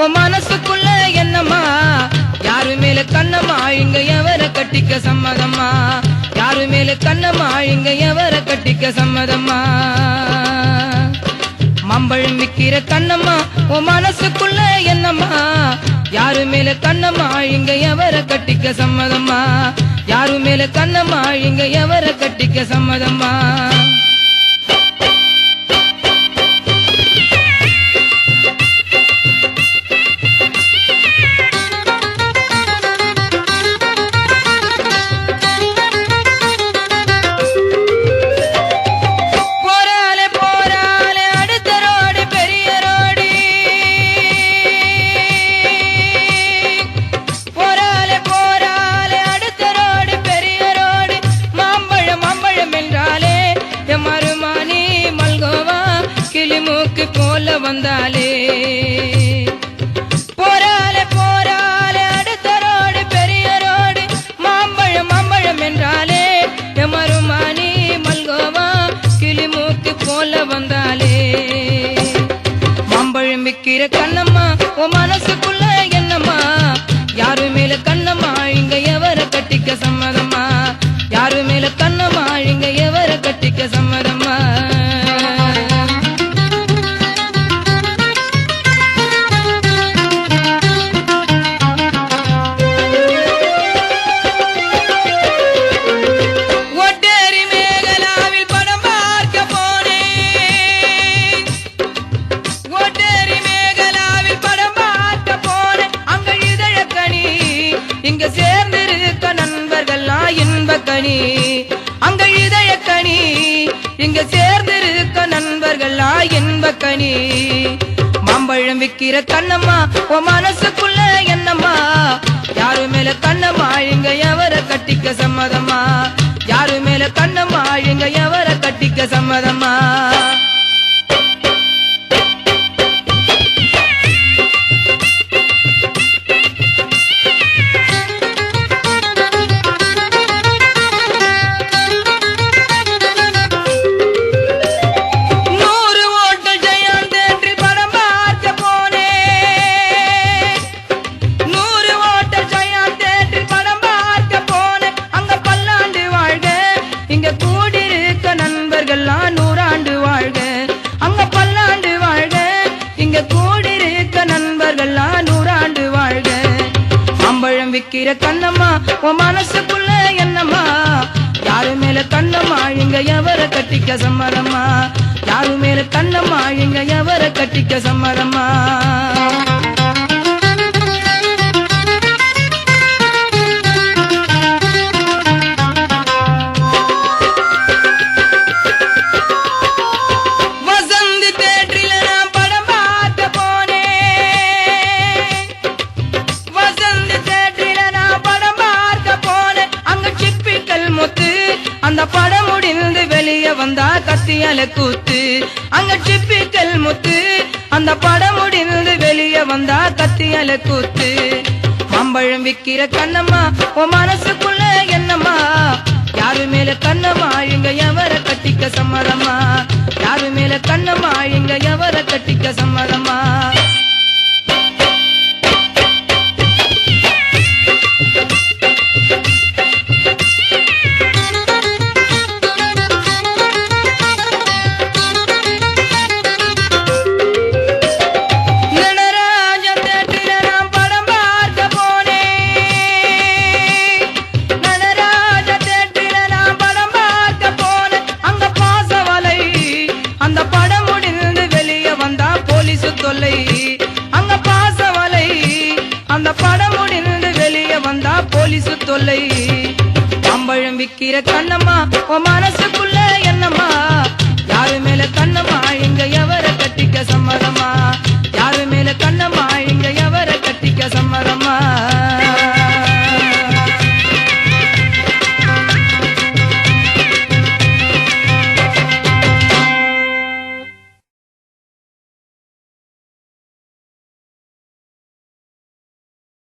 உன் மனசுக்குள்ள என்னம்மா யாரு மேல கண்ணம்மா இங்க எவர கட்டிக்க சம்மதம்மா யாரு மேல கண்ணம்மா இங்க எவர கட்டிக்க சம்மதம்மா மம்பழம் விக்கிற கண்ணம்மா உன் மனசுக்குள்ள என்னம்மா யாரு மேல கண்ணம்மா இங்க எவர கட்டிக்க சம்மதம்மா யாரு மேல கண்ணம்மா இங்க எவர கட்டிக்க சம்மதம்மா போல வந்தாலே போராலே போராலே அடுத்த ரோடு பெரிய ரோடு மாம்பழம் மாம்பழம் என்றாலே எமருமானி மல்கோவா கிளிமூக்கு போல வந்தாலே மாம்பழம் விக்கிற கண்ணம்மா உன் மனசுக்குள்ள என்னம்மா யாரு மேல கண்ணம்மா இங்க எவர கட்டிக்க சம்மதம்மா யாரு மேல கண்ணம்மா இங்க எவர கட்டிக்க சம்மதம்மா இங்க சேர்ந்திருக்க நண்பர்கள்லாம் இன்பக்கணி அங்க இதயக்கணி இங்க சேர்ந்திருக்க நண்பர்கள்லாம் இன்பக்கணி மாம்பழம் விக்கிற கண்ணம்மா உன் மனசுக்குள்ள என்னம்மா யாரு மேல கண்ணம்மா இங்க எவர கட்டிக்க சம்மதம்மா யாரு மேல கண்ணம்மா இங்க எவர கட்டிக்க சம்மதம்மா நூறாண்டு வாழ்க அங்க பல்லாண்டு வாழ்க இங்க கூடிருக்க நண்பர்கள்லாம் நூறாண்டு வாழ்க மாம்பழம் விக்கிற கண்ணம்மா உன் மனசுக்குள்ள என்னம்மா யாரு மேல கண்ணம்மா இங்க எவர கட்டிக்க சம்மதம்மா யாரு மேல கண்ணம்மா இங்க எவர கட்டிக்க சம்மதம்மா அந்த படம் முடிந்து வெளியே வந்தா கத்தியால கூத்து அங்க டிப்பிக்கல் முத்து அந்த படம் முடிந்து வெளியே வந்தா கத்தியால கூத்து மாம்பழம் விக்கிற கண்ணம்மா உன் மனசுக்குள்ள என்னம்மா யாரு மேல கண்ணம்மா இங்க எவர கட்டிக்க சம்மதம்மா யாரு மேல கண்ணம்மா இங்க எவர கட்டிக்க சம்மதம்மா அங்க பாசவலை அந்த படம் முடிந்து வெளியே வந்தா போலீசு தொல்லை மாம்பழம் விக்கிற கண்ணம்மா உன் மனசுக்குள்ள என்னம்மா யாரு மேல கண்ணம்மா இங்க எவர கட்டிக்க சம்மதம்மா யாரு மேல கண்ணம்மா இங்க எவர கட்டிக்க சம்மதம்மா